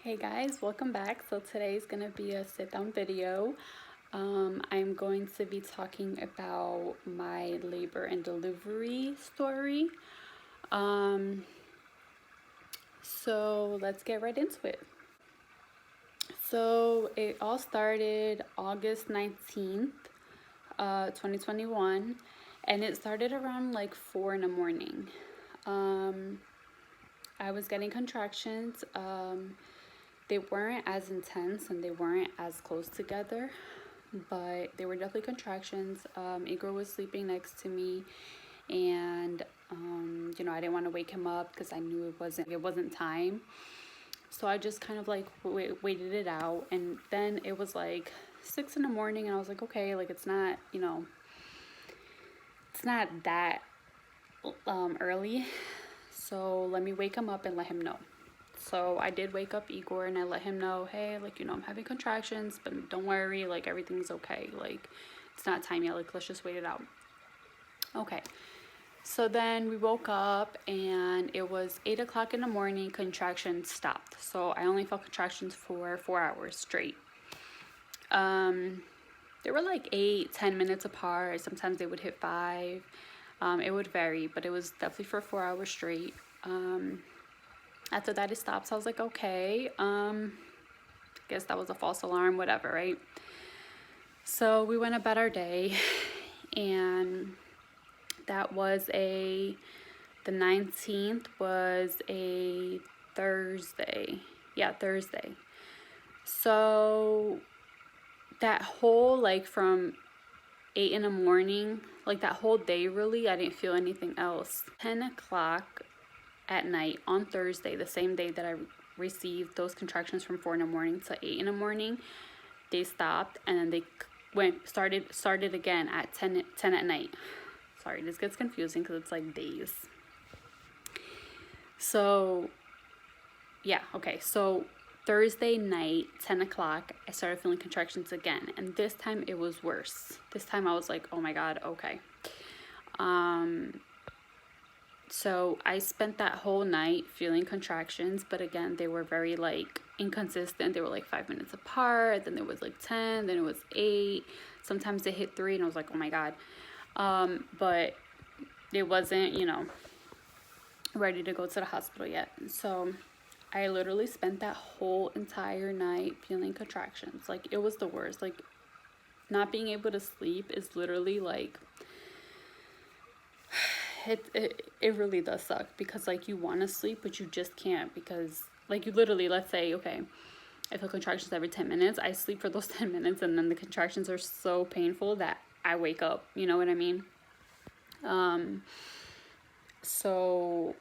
Hey guys, welcome back. So today's gonna be a sit-down video. I'm going to be talking about my labor and delivery story. So let's get right into it. So it all started August 19th, 2021, and it started around like 4 in the morning. I was getting contractions. They weren't as intense and they weren't as close together, but they were definitely contractions. Igor was sleeping next to me, and I didn't want to wake him up because I knew it wasn't time. So I just kind of like waited it out, and then it was like 6 in the morning, and I was like, okay, like it's not that early, so let me wake him up and let him know. So I did wake up Igor and I let him know, hey, like, I'm having contractions, but don't worry, like, everything's okay. Like, it's not time yet. Like, let's just wait it out. Okay. So then we woke up and it was 8 o'clock in the morning. Contractions stopped. So I only felt contractions for 4 hours straight. They were like 8-10 minutes apart. Sometimes they would hit 5. It would vary, but it was definitely for 4 hours straight. After that, it stopped. So I was like, okay, guess that was a false alarm, whatever, right? So we went about our day, and that was the 19th was a Thursday. Yeah, Thursday. So that whole, like, from 8 in the morning, like that whole day, really, I didn't feel anything else. 10 o'clock at night on Thursday, the same day that I received those contractions from 4 in the morning to 8 in the morning, they stopped, and then they started again at 10 at night. Sorry, this gets confusing because it's like days. So yeah, okay, so Thursday night, 10 o'clock, I started feeling contractions again, and this time it was worse. This time I was like, oh my god, okay. So I spent that whole night feeling contractions, but again, they were very like inconsistent. They were like 5 minutes apart, then there was like 10, then it was 8. Sometimes they hit 3, and I was like, oh my god. But it wasn't, ready to go to the hospital yet. So I literally spent that whole entire night feeling contractions. Like, it was the worst. Like, not being able to sleep is literally like, it really does suck, because like you want to sleep but you just can't, because like you literally, let's say, okay, I feel contractions every 10 minutes. I sleep for those 10 minutes, and then the contractions are so painful that I wake up, you know what I mean? So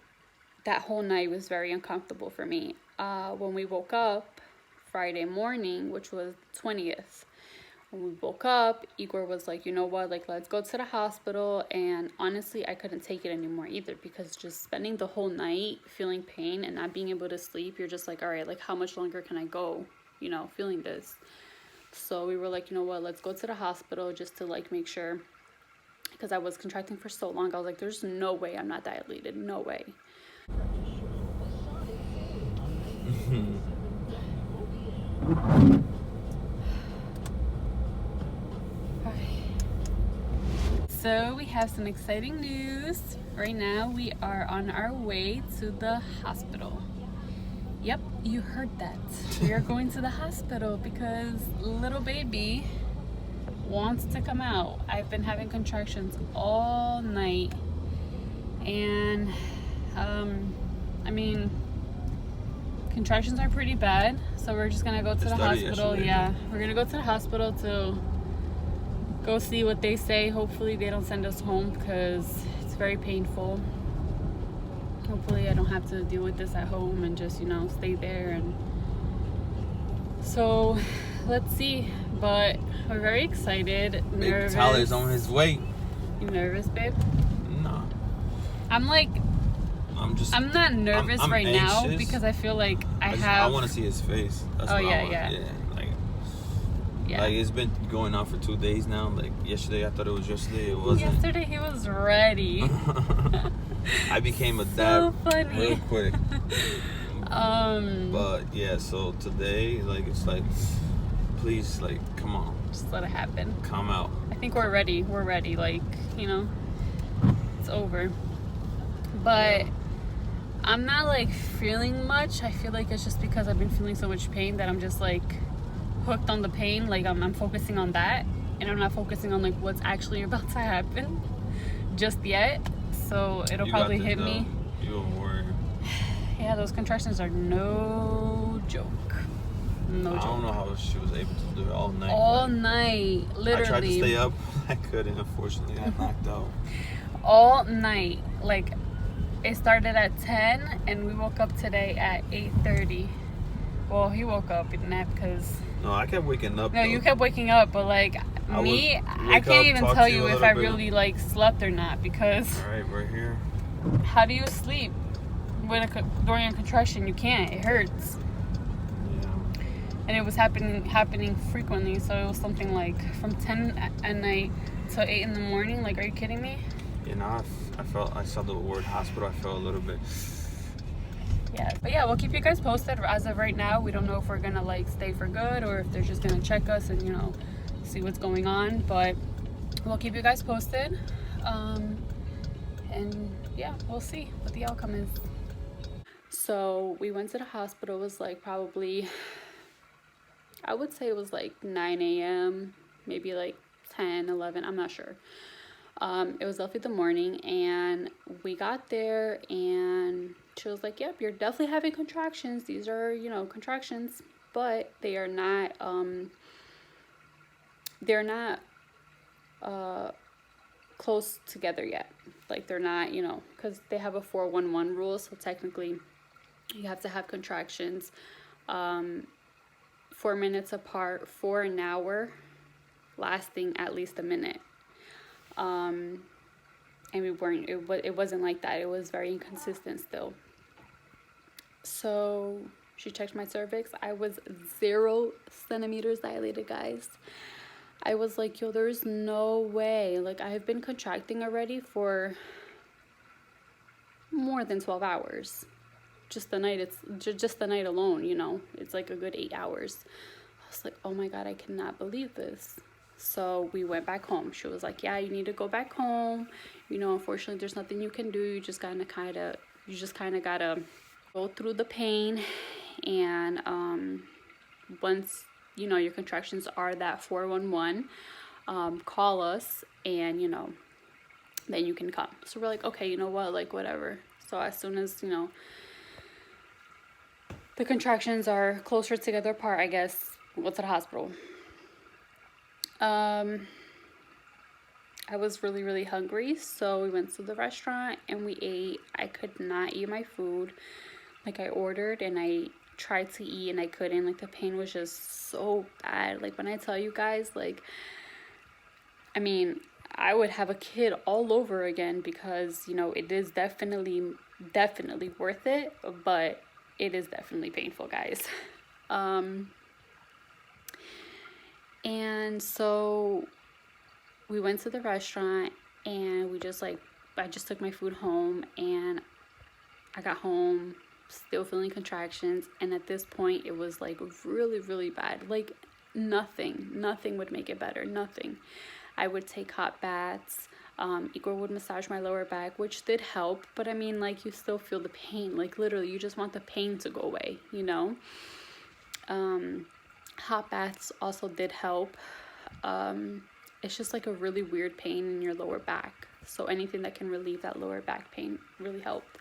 that whole night was very uncomfortable for me. When we woke up Friday morning, which was 20th, when we woke up, Igor was like, you know what, like, let's go to the hospital. And honestly, I couldn't take it anymore either, because just spending the whole night feeling pain and not being able to sleep, you're just like, all right, like, how much longer can I go, feeling this? So we were like, you know what, let's go to the hospital just to like make sure, because I was contracting for so long. I was like, there's no way I'm not dilated, no way. So we have some exciting news. Right now we are on our way to the hospital. Yep, you heard that. We are going to the hospital because little baby wants to come out. I've been having contractions all night, and contractions are pretty bad, so we're just gonna go to the hospital. Yeah, we're gonna go to the hospital to go see what they say. Hopefully they don't send us home, because it's very painful. Hopefully I don't have to deal with this at home and just, stay there. And so let's see, but we're very excited. Nervous. Tyler's on his way. You nervous, babe? No. I'm not nervous I'm right anxious. now, because I feel like I want to see his face. That's what I want. Yeah. Like, it's been going on for 2 days now. Like, yesterday, I thought it was yesterday. It wasn't. Yesterday he was ready. I became a dad real quick. But yeah, so today, like, it's like, please, like, come on, just let it happen. Come out. I think we're ready. We're ready. Like, you know, it's over. But I'm not like feeling much. I feel like it's just because I've been feeling so much pain that I'm just like hooked on the pain. Like I'm focusing on that, and I'm not focusing on like what's actually about to happen just yet. So it'll probably hit me. You won't worry. Yeah, those contractions are no joke. No joke. I don't know how she was able to do it all night. All night, literally. I tried to stay up. I couldn't. Unfortunately, I knocked out. All night. Like, it started at 10, and we woke up today at 8:30. Well, he woke up in nap because... No, I kept waking up. No, you kept waking up, but like I can't even tell you if I really like slept or not because... All right, we're here. How do you sleep during a contraction? You can't. It hurts. And it was happening frequently, so it was something like from 10 at night to 8 in the morning. Like, are you kidding me? You know, I saw the word hospital. I felt a little bit. Yeah, but yeah, we'll keep you guys posted. As of right now, we don't know if we're gonna like stay for good or if they're just gonna check us and, you know, see what's going on. But we'll keep you guys posted. And yeah, we'll see what the outcome is. So we went to the hospital. It was like probably, I would say it was like 9 a.m., maybe like 10, 11, I'm not sure. It was definitely the morning, and we got there, and she was like, yep, you're definitely having contractions. These are, you know, contractions, but they are not, close together yet. Like, they're not, you know, because they have a 4-1-1 rule, so technically you have to have contractions 4 minutes apart for an hour, lasting at least a minute. And it wasn't like that. It was very inconsistent still. So she checked my cervix. I was 0 centimeters dilated, guys. I was like, yo, there's no way. Like, I have been contracting already for more than 12 hours. Just the night, it's just the night alone, you know, it's like a good 8 hours. I was like, oh my God, I cannot believe this. So we went back home. She was like, yeah, you need to go back home. You know, unfortunately, there's nothing you can do. You just kind of gotta go through the pain. And once, you know, your contractions are that 411, call us and, you know, then you can come. So we're like, okay, you know what, like, whatever. So as soon as, you know, the contractions are closer together apart, I guess we'll go to the hospital. I was really, really hungry, so we went to the restaurant and we ate. I could not eat my food. Like, I ordered and I tried to eat and I couldn't. Like, the pain was just so bad. Like, when I tell you guys, like, I mean, I would have a kid all over again because, you know, it is definitely worth it, but it is definitely painful, guys. And so we went to the restaurant and we just like, I just took my food home, and I got home still feeling contractions. And at this point it was like really, really bad. Like, nothing would make it better. Nothing. I would take hot baths. Igor would massage my lower back, which did help, but I mean, like, you still feel the pain. Like, literally, you just want the pain to go away, you know? Hot baths also did help. It's just like a really weird pain in your lower back, so anything that can relieve that lower back pain really helped.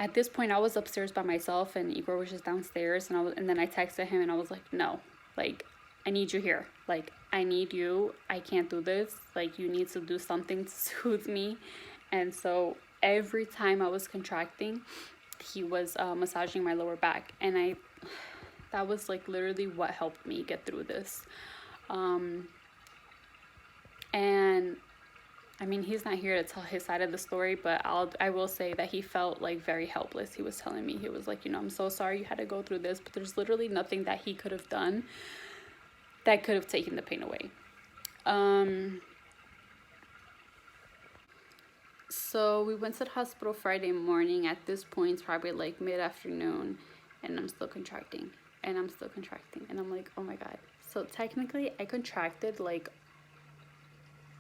At this point, I was upstairs by myself, and Igor was just downstairs, and then I texted him, and I was like, no, like, I need you here. Like, I need you. I can't do this. Like, you need to do something to soothe me. And so every time I was contracting, he was massaging my lower back, and that was like literally what helped me get through this. And I mean, he's not here to tell his side of the story, but I will say that he felt like very helpless. He was telling me, he was like, you know, I'm so sorry you had to go through this, but there's literally nothing that he could have done that could have taken the pain away. So we went to the hospital Friday morning. At this point, it's probably like mid-afternoon, and I'm still contracting, and I'm still contracting, and I'm like, oh my God. So technically, I contracted like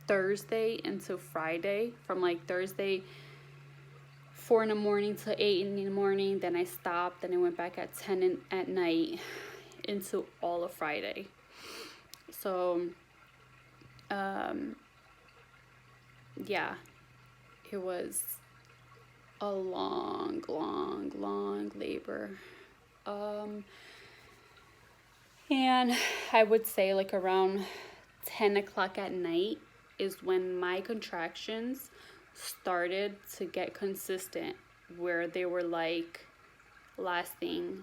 Thursday into Friday, from like Thursday 4 in the morning to 8 in the morning. Then I stopped, and I went back at 10 at night into all of Friday. So, yeah, it was a long labor. And I would say like around 10 o'clock at night is when my contractions started to get consistent, where they were like lasting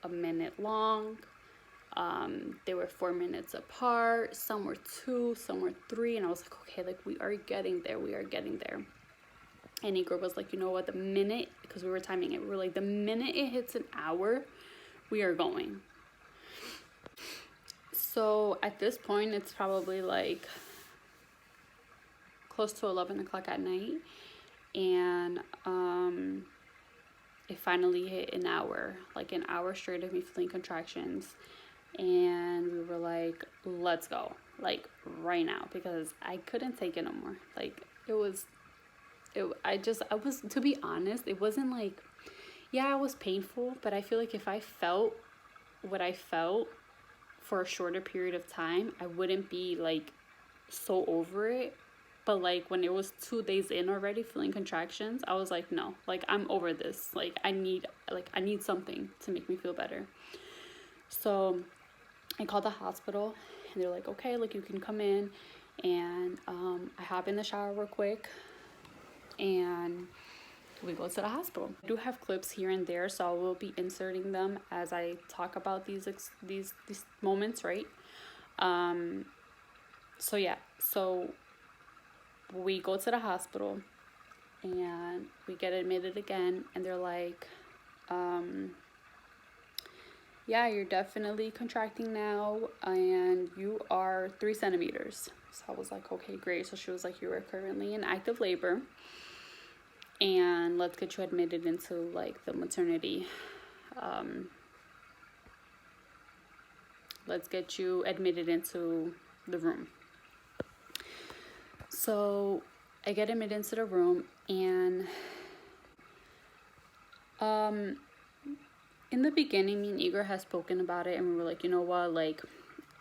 a minute long. They were 4 minutes apart. Some were 2, some were 3, and I was like, okay, like we are getting there. And Igor was like, you know what, the minute, because we were timing it, we were like, the minute it hits an hour, we are going. So at this point, it's probably like close to 11 o'clock at night, and it finally hit an hour, like an hour straight of me feeling contractions, and we were like, let's go, like right now, because I couldn't take it no more. Like I was, to be honest, it wasn't like, yeah, it was painful, but I feel like if I felt what I felt for a shorter period of time, I wouldn't be like so over it. But like when it was 2 days in already feeling contractions, I was like, no, like I'm over this. Like I need something to make me feel better. So I called the hospital, and they're like, okay, like you can come in. And I hop in the shower real quick, and we go to the hospital. I do have clips here and there, so I will be inserting them as I talk about these moments, right? So yeah, so we go to the hospital, and we get admitted again, and they're like, yeah, you're definitely contracting now, and you are 3 centimeters. So I was like, okay, great. So she was like, you are currently in active labor, and let's get you admitted into like the maternity. Let's get you admitted into the room. So I get admitted into the room, and in the beginning, me and Igor had spoken about it, and we were like, you know what, like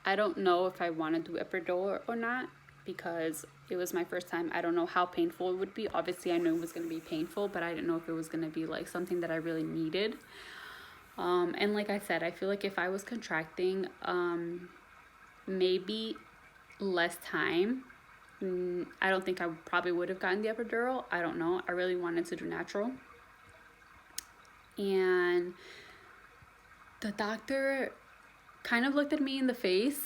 I don't know if I want to do epidural or not, because it was my first time. I don't know how painful it would be. Obviously, I knew it was going to be painful, but I didn't know if it was going to be like something that I really needed. And like I said, I feel like if I was contracting, maybe less time, I don't think I probably would have gotten the epidural. I don't know. I really wanted to do natural. And the doctor kind of looked at me in the face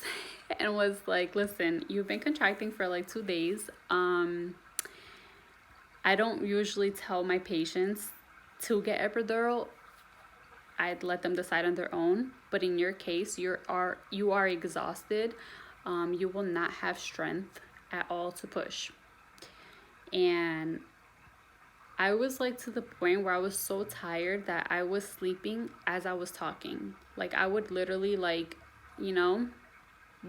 and was like, listen, you've been contracting for like 2 days. I don't usually tell my patients to get epidural. I'd let them decide on their own. But in your case, you are exhausted. You will not have strength at all to push. And I was like to the point where I was so tired that I was sleeping as I was talking. Like I would literally like,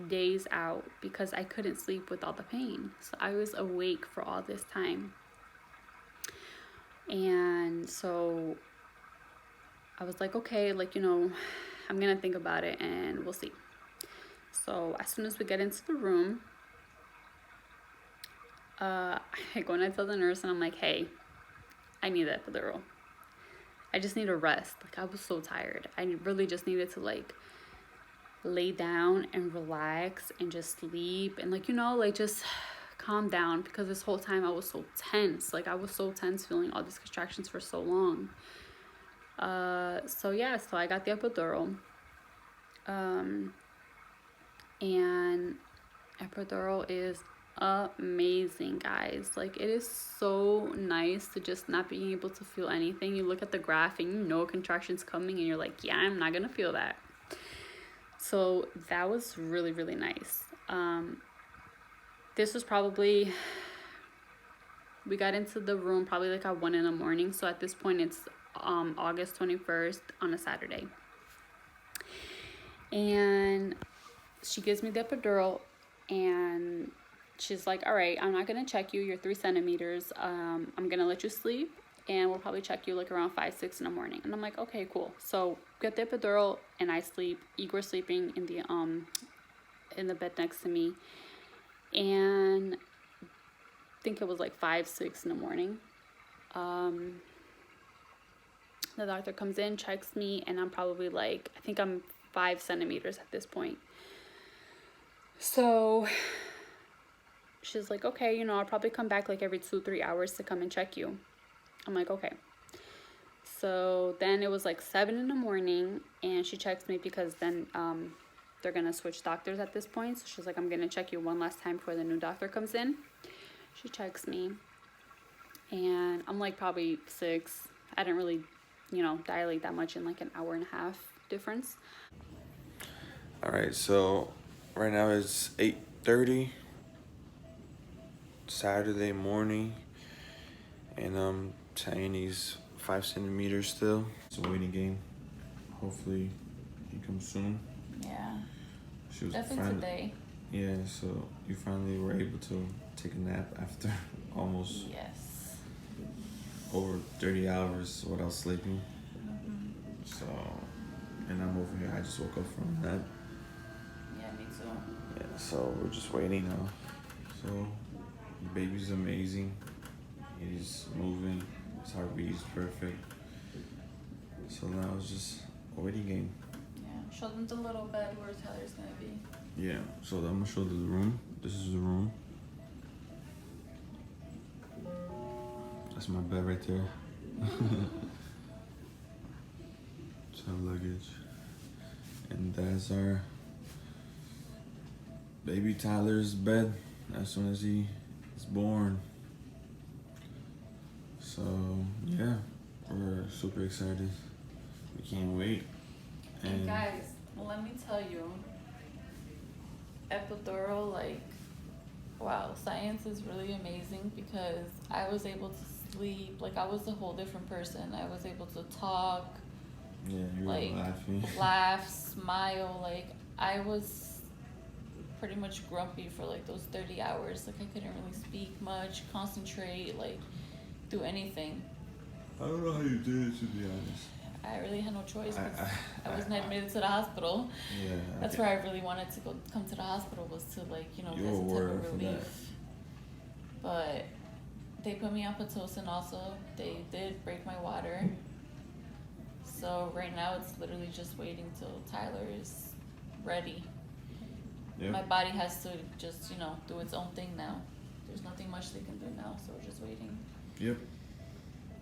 days out, because I couldn't sleep with all the pain. So I was awake for all this time. And so I was like, okay, like, I'm gonna think about it and we'll see. So as soon as we get into the room, I go and I tell the nurse, and I'm like, hey, I need that epidural. I just need a rest. Like I was so tired. I really just needed to like lay down and relax and just sleep and like just calm down, because this whole time I was so tense. Like I was so tense feeling all these contractions for so long. So I got the epidural. And epidural is amazing, guys. Like it is so nice to just not being able to feel anything. You look at the graph and contractions coming, and you're like, yeah, I'm not gonna feel that. So that was really, really nice. This was probably We got into the room probably like at 1 in the morning. So at this point, it's August 21st on a Saturday. And she gives me the epidural, and she's like, all right, I'm not going to check you. You're 3 centimeters. I'm going to let you sleep, and we'll probably check you like around 5, 6 in the morning. And I'm like, okay, cool. So get the epidural, and I sleep. Igor's sleeping in the bed next to me. And I think it was like 5, 6 in the morning. The doctor comes in, checks me, and I'm probably like, I think I'm 5 centimeters at this point. So she's like, okay, you know, I'll probably come back like every 2-3 hours to come and check you. I'm like, okay. So then it was like 7 in the morning, and she checks me because then they're gonna switch doctors at this point. So she's like, I'm gonna check you one last time before the new doctor comes in. She checks me, and I'm like probably 6. I didn't really, you know, dilate that much in like an hour and a half difference. All right, so right now it's 8:30 Saturday morning, and I'm tying these 5 centimeters still. It's a waiting game. Hopefully he comes soon. Yeah. She was definitely today. Yeah, so you finally were able to take a nap after almost over 30 hours without sleeping. So, and I'm over here. I just woke up from a nap. Yeah, me too. Yeah, so we're just waiting now. So, the baby's amazing. He's moving. His heartbeat is perfect. So now it's just a waiting game. Yeah, show them the little bed where Tyler's gonna be. Yeah, so I'm gonna show them the room. This is the room. That's my bed right there. Some luggage. And that's our baby Tyler's bed as soon as he is born. So yeah, we're super excited. We can't wait. And guys, let me tell you, epidural, like, wow, science is really amazing because I was able to sleep. Like, I was a whole different person. I was able to talk. Yeah, you were like, laughing. Laugh, smile. Like, I was pretty much grumpy for like those 30 hours. Like, I couldn't really speak much, concentrate, like, do anything. I don't know how you did it, to be honest. I really had no choice because I wasn't admitted to the hospital. Yeah. That's where I really wanted to come to the hospital, was to, like, you know, get some type of relief. But they put me on Pitocin also. They did break my water. So right now it's literally just waiting till Tyler is ready. Yep. My body has to just, you know, do its own thing now. There's nothing much they can do now, so we're just waiting. Yep.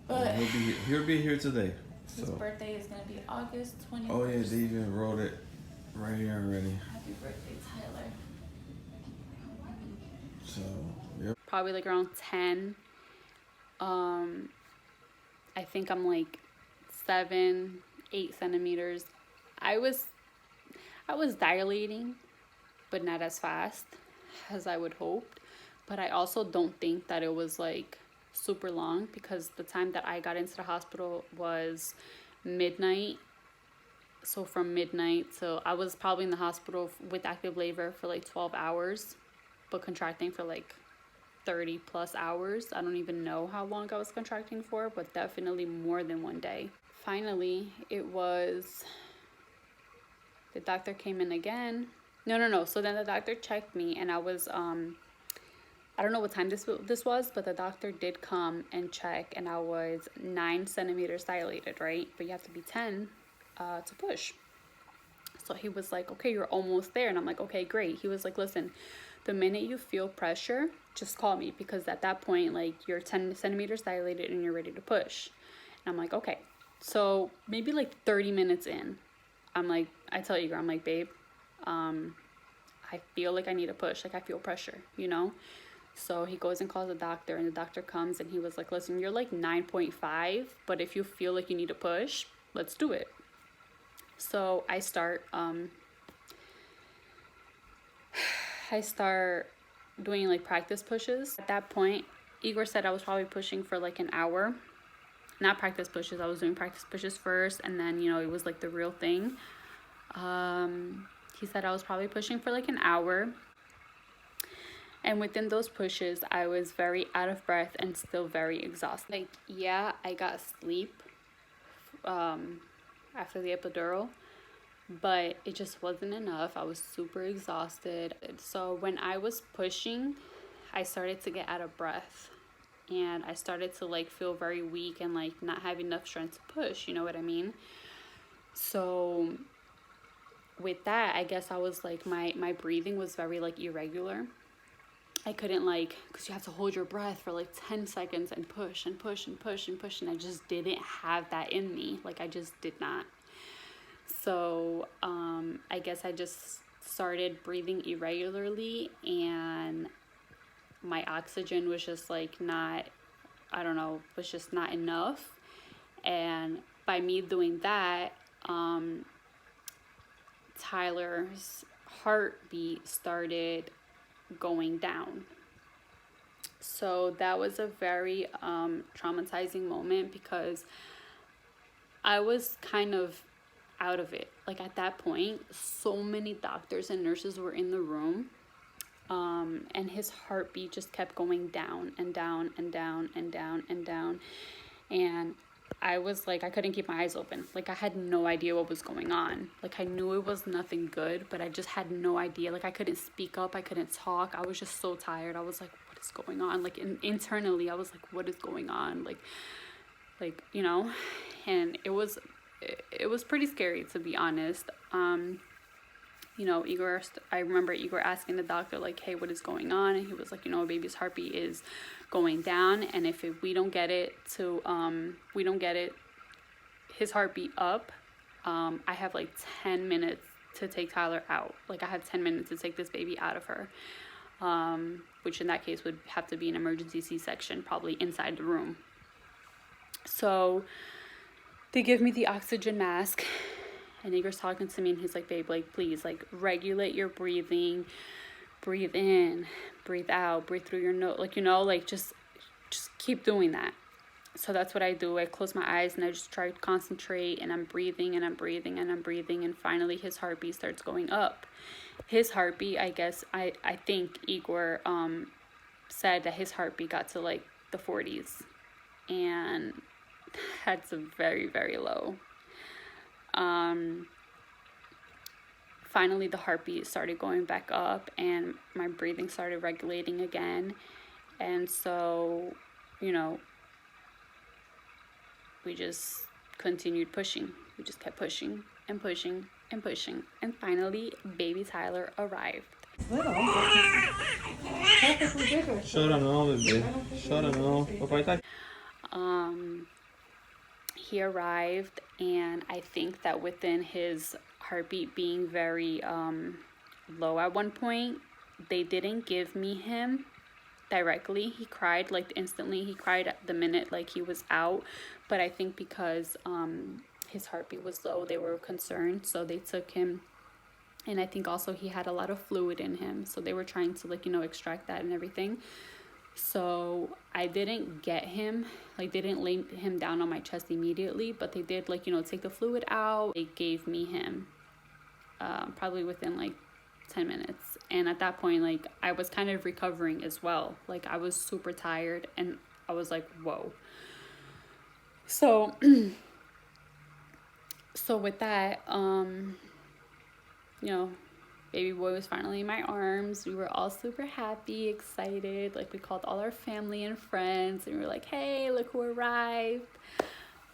But he'll be here today. His birthday is gonna be August 21st. Oh yeah, they even wrote it right here already. Happy birthday, Tyler. So, yep. Probably like around 10. I think I'm like 7, 8 centimeters. I was dilating, but not as fast as I would hope. But I also don't think that it was like super long, because the time that I got into the hospital was midnight. So from midnight till I was probably in the hospital with active labor for like 12 hours, but contracting for like 30 plus hours. I don't even know how long I was contracting for, but definitely more than one day. Finally, it was, the doctor came in again. No. So then the doctor checked me, and I was, I don't know what time this was, but the doctor did come and check, and I was 9 centimeters dilated, right? But you have to be 10 to push. So he was like, okay, you're almost there. And I'm like, okay, great. He was like, listen, the minute you feel pressure, just call me, because at that point, like, you're 10 centimeters dilated and you're ready to push. And I'm like, okay. So maybe like 30 minutes in, I'm like, I tell Igor, I'm like, babe, I feel like I need a push. Like, I feel pressure, you know? So he goes and calls the doctor, and the doctor comes, and he was like, listen, you're like 9.5, but if you feel like you need a push, let's do it. So I start doing like practice pushes. At that point, Igor said I was probably pushing for like an hour. Not practice pushes. I was doing practice pushes first, and then, you know, it was like the real thing. He said I was probably pushing for like an hour. And within those pushes, I was very out of breath and still very exhausted. Like, yeah, I got sleep after the epidural, but it just wasn't enough. I was super exhausted. So when I was pushing, I started to get out of breath. And I started to like feel very weak and like not have enough strength to push, you know what I mean? So with that, I guess I was like, my breathing was very like irregular. I couldn't like, because you have to hold your breath for like 10 seconds and push and push and push and push, and I just didn't have that in me. Like, I just did not. So I guess I just started breathing irregularly, and my oxygen was just like not, I don't know, was just not enough. And by me doing that, Tyler's heartbeat started going down. So that was a very traumatizing moment, because I was kind of out of it. Like, at that point, so many doctors and nurses were in the room, and his heartbeat just kept going down and down and down and down and down. And I was like, I couldn't keep my eyes open. Like, I had no idea what was going on. Like, I knew it was nothing good, but I just had no idea. Like, I couldn't speak up. I couldn't talk. I was just so tired. I was like, what is going on? Like, internally, I was like, what is going on? Like, you know, and it was pretty scary, to be honest. You know, I remember Igor asking the doctor, like, hey, what is going on? And he was like, you know, a baby's heartbeat is going down, and if we don't get his heartbeat up, I have like 10 minutes to take Tyler out. Like, I have 10 minutes to take this baby out of her, which in that case would have to be an emergency C-section, probably inside the room. So they give me the oxygen mask, and Igor's talking to me, and he's like, babe, like, please, like, regulate your breathing. Breathe in, breathe out, breathe through your nose. Like, you know, like, just keep doing that. So that's what I do. I close my eyes and I just try to concentrate, and I'm breathing and I'm breathing and I'm breathing. And finally his heartbeat starts going up. His heartbeat, I guess, I think Igor said that his heartbeat got to like the 40s. And that's very, very low. Finally the heartbeat started going back up, and my breathing started regulating again. And so, you know, we just continued pushing. We just kept pushing and pushing and pushing, and finally baby Tyler arrived. Chora não, bebê. Chora não. Papai tá aqui. He arrived, and I think that within his heartbeat being very low at one point, they didn't give me him directly. He cried like instantly. He cried at the minute like he was out, but I think because his heartbeat was low, they were concerned, so they took him. And I think also he had a lot of fluid in him, so they were trying to, like, you know, extract that and everything. So I didn't get him, like, they didn't lay him down on my chest immediately, but they did, like, you know, take the fluid out. They gave me him probably within like 10 minutes. And at that point, like, I was kind of recovering as well. Like, I was super tired, and I was like, whoa. So so with that, you know, baby boy was finally in my arms. We were all super happy, excited. Like, we called all our family and friends, and we were like, hey, look who arrived.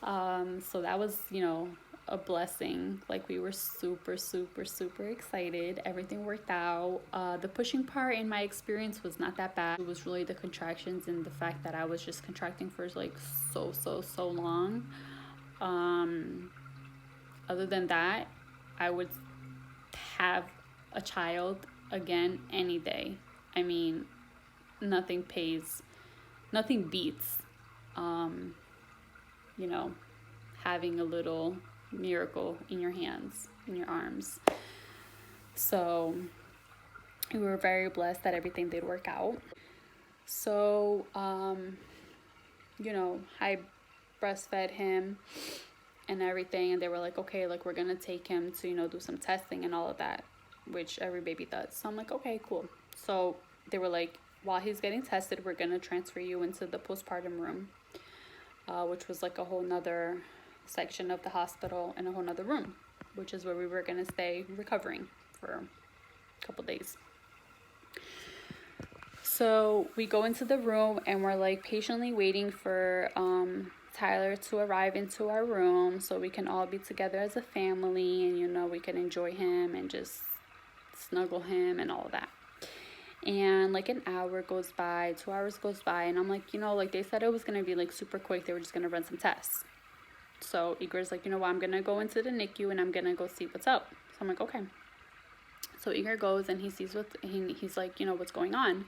So that was, you know, a blessing. Like, we were super, super, super excited. Everything worked out. The pushing part in my experience was not that bad. It was really the contractions and the fact that I was just contracting for like so long. Other than that, I would have a child again any day. I mean, nothing beats, you know, having a little miracle in your hands, in your arms. So we were very blessed that everything did work out. So, you know, I breastfed him and everything, and they were like, okay, like we're gonna take him to, you know, do some testing and all of that, which every baby does. So I'm like, okay, cool. So they were like, while he's getting tested, we're gonna transfer you into the postpartum room, which was like a whole nother section of the hospital and a whole nother room, which is where we were gonna stay recovering for a couple days. So we go into the room and we're like patiently waiting for Tyler to arrive into our room so we can all be together as a family, and you know, we can enjoy him and just snuggle him and all that. And like an hour goes by, 2 hours goes by, and I'm like, you know, like they said it was gonna be like super quick, they were just gonna run some tests. So Igor's like, you know what, I'm gonna go into the NICU and I'm gonna go see what's up. So I'm like, okay. So Igor goes and he sees he's like, you know, what's going on.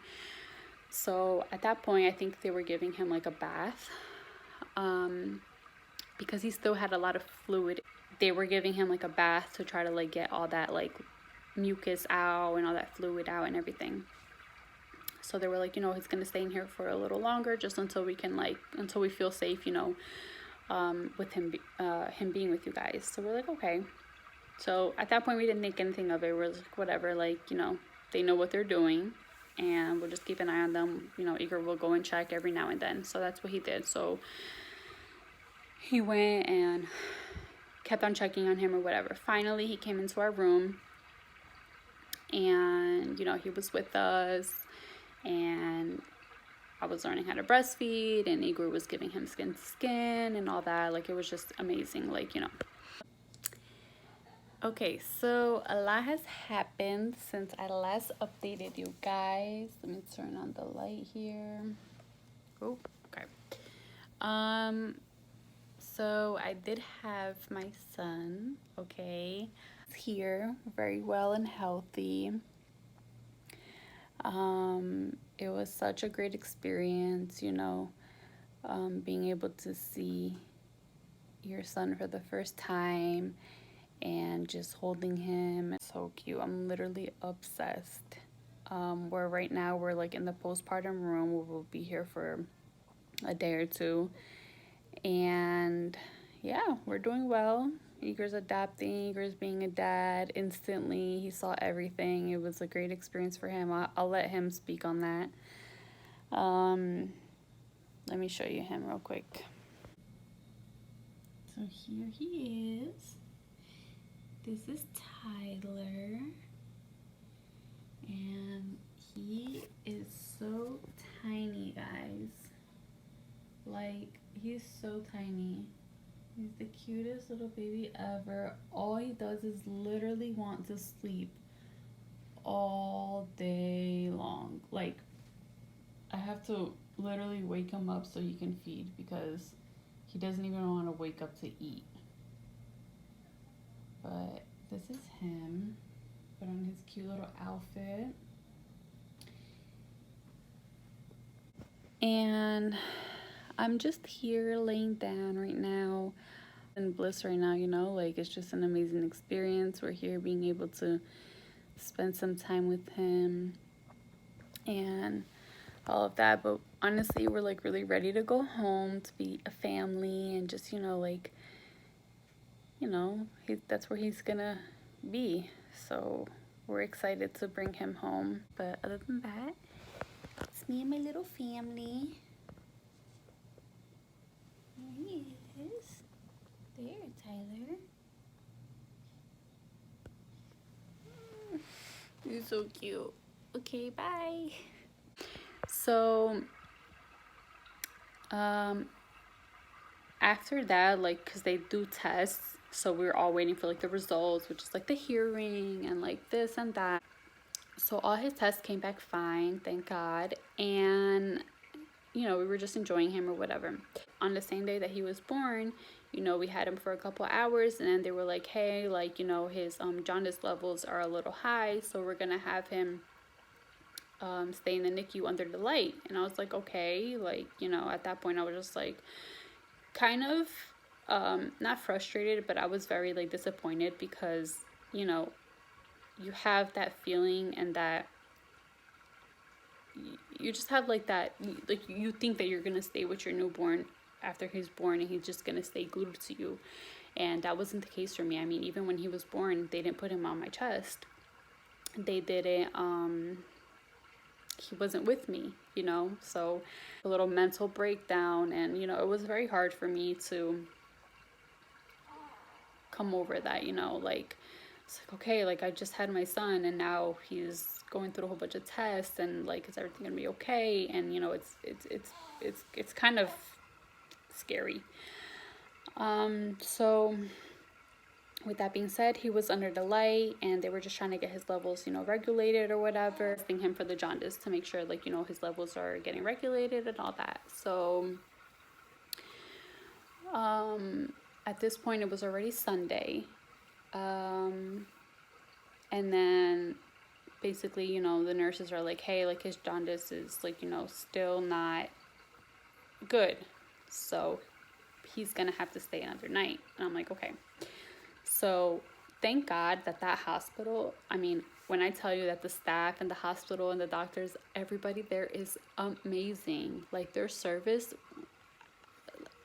So at that point, I think they were giving him like a bath, because he still had a lot of fluid. They were giving him like a bath to try to like get all that like mucus out and all that fluid out and everything. So they were like, you know, he's gonna stay in here for a little longer, just until we can until we feel safe, you know, with him being with you guys. So we're like, okay. So at that point, we didn't think anything of it. We're like, whatever, like, you know, they know what they're doing, and we'll just keep an eye on them. You know, Igor will go and check every now and then. So that's what he did. So he went and kept on checking on him or whatever. Finally, he came into our room, and, you know, he was with us, and I was learning how to breastfeed, and Igor was giving him skin to skin and all that. Like, it was just amazing, like, you know. Okay, so a lot has happened since I last updated you guys. Let me turn on the light here. Oh, okay. So I did have my son, okay. He's here, very well and healthy. It was such a great experience, you know, being able to see your son for the first time and just holding him. So cute. I'm literally obsessed. Where right now we're like in the postpartum room, where we'll be here for a day or two, and yeah, we're doing well. Igor's adapting, Igor's being a dad instantly. He saw everything. It was a great experience for him. I'll let him speak on that. Let me show you him real quick. So here he is. This is Tyler, and he is so tiny, guys. Like, he's so tiny. He's the cutest little baby ever. All he does is literally want to sleep all day long. Like, I have to literally wake him up so he can feed, because he doesn't even want to wake up to eat. But this is him. Put on his cute little outfit. And I'm just here laying down right now in bliss right now, you know, like it's just an amazing experience. We're here being able to spend some time with him and all of that. But honestly, we're like really ready to go home, to be a family, and just, you know, like, you know, that's where he's gonna be. So we're excited to bring him home. But other than that, it's me and my little family. There he is. There, Tyler. You're so cute. Okay, bye. So, after that, like, because they do tests, so we were all waiting for like the results, which is like the hearing and like this and that. So all his tests came back fine, thank God. And, you know, we were just enjoying him or whatever. On the same day that he was born, you know, we had him for a couple hours, and then they were like, hey, like, you know, his jaundice levels are a little high, so we're gonna have him stay in the NICU under the light. And I was like, okay, like, you know, at that point I was just like kind of not frustrated, but I was very like disappointed, because, you know, you have that feeling and that, you just have like that, like you think that you're gonna stay with your newborn after he's born and he's just gonna stay glued to you. And that wasn't the case for me. I mean, even when he was born, they didn't put him on my chest. They didn't, he wasn't with me, you know? So a little mental breakdown, and, you know, it was very hard for me to come over that, you know, like, it's like, okay, like I just had my son and now he's going through a whole bunch of tests, and like, is everything gonna be okay? And, you know, it's kind of scary. So with that being said, he was under the light and they were just trying to get his levels, you know, regulated or whatever. Testing him for the jaundice to make sure, like, you know, his levels are getting regulated and all that. So at this point it was already Sunday. And then basically, you know, the nurses are like, hey, like his jaundice is like, you know, still not good. So he's gonna have to stay another night. And I'm like, okay. So thank God that hospital, I mean, when I tell you that the staff and the hospital and the doctors, everybody there is amazing. Like their service,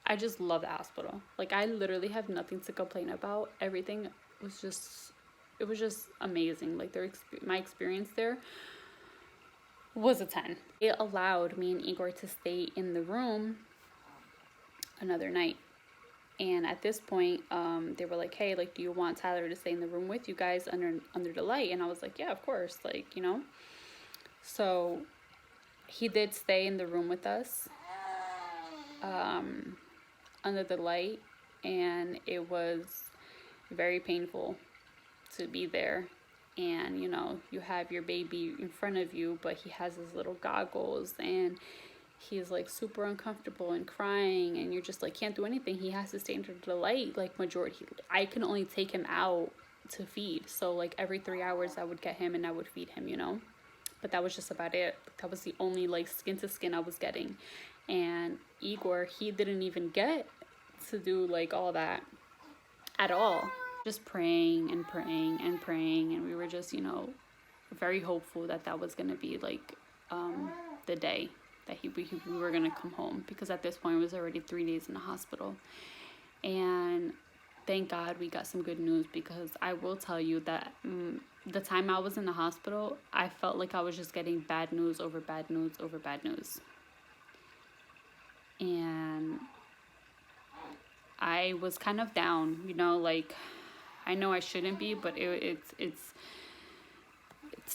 I just love the hospital. Like I literally have nothing to complain about. Everything was just, it was just amazing. Like my experience there was a 10. It allowed me and Igor to stay in the room another night. And at this point, they were like, hey, like, do you want Tyler to stay in the room with you guys under the light? And I was like, yeah, of course, like, you know. So he did stay in the room with us under the light, and it was very painful to be there. And, you know, you have your baby in front of you, but he has his little goggles, and he's like super uncomfortable and crying, and you're just like can't do anything. He has to stay under the light like majority. I can only take him out to feed, so like every 3 hours I would get him and I would feed him, you know. But that was just about it. That was the only like skin to skin I was getting. And Igor, he didn't even get to do like all that at all. Just praying and praying and praying, and we were just, you know, very hopeful that that was gonna be like the day that we were gonna come home, because at this point it was already 3 days in the hospital. And thank God we got some good news, because I will tell you that the time I was in the hospital, I felt like I was just getting bad news over bad news over bad news. And I was kind of down, you know, like I know I shouldn't be, but it's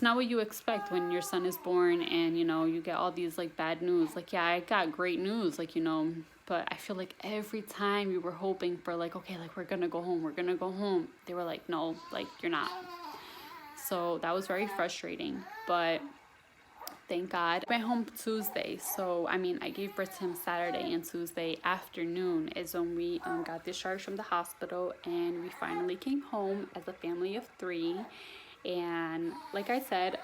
not what you expect when your son is born and, you know, you get all these like bad news. Like, yeah, I got great news, like, you know, but I feel like every time we were hoping for like, okay, like we're gonna go home, they were like, no, like you're not. So that was very frustrating, but thank God. I went home Tuesday, so I mean, I gave birth to him Saturday, and Tuesday afternoon is when we got discharged from the hospital, and we finally came home as a family of 3. And like I said,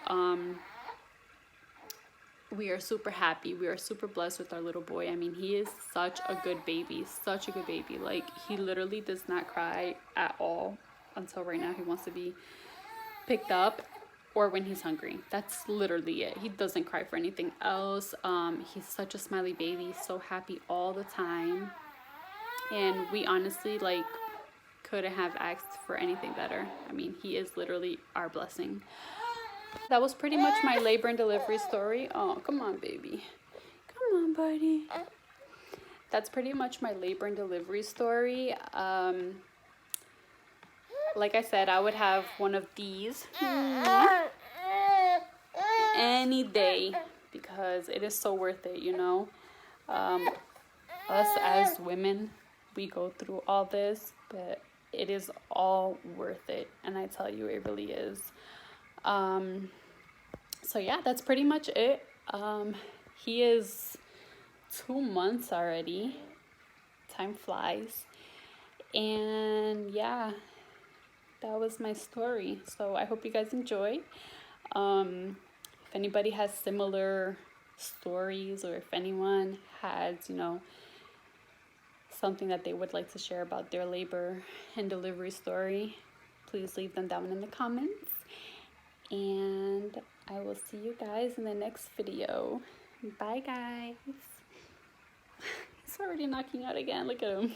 we are super happy. We are super blessed with our little boy. I mean, he is such a good baby, such a good baby. Like, he literally does not cry at all until right now. He wants to be picked up or when he's hungry. That's literally it. He doesn't cry for anything else. He's such a smiley baby, so happy all the time. And we honestly, like, couldn't have asked for anything better. I mean, he is literally our blessing. That was pretty much my labor and delivery story. Oh, come on, baby. Come on, buddy. That's pretty much my labor and delivery story. Like I said, I would have one of these any day, because it is so worth it, you know. Us as women, we go through all this, but it is all worth it, and I tell you, it really is. So yeah, that's pretty much it. He is 2 months already. Time flies. And yeah, that was my story. So I hope you guys enjoy. If anybody has similar stories, or if anyone has, you know, something that they would like to share about their labor and delivery story, please leave them down in the comments. And I will see you guys in the next video. Bye, guys. He's already knocking out again. Look at him.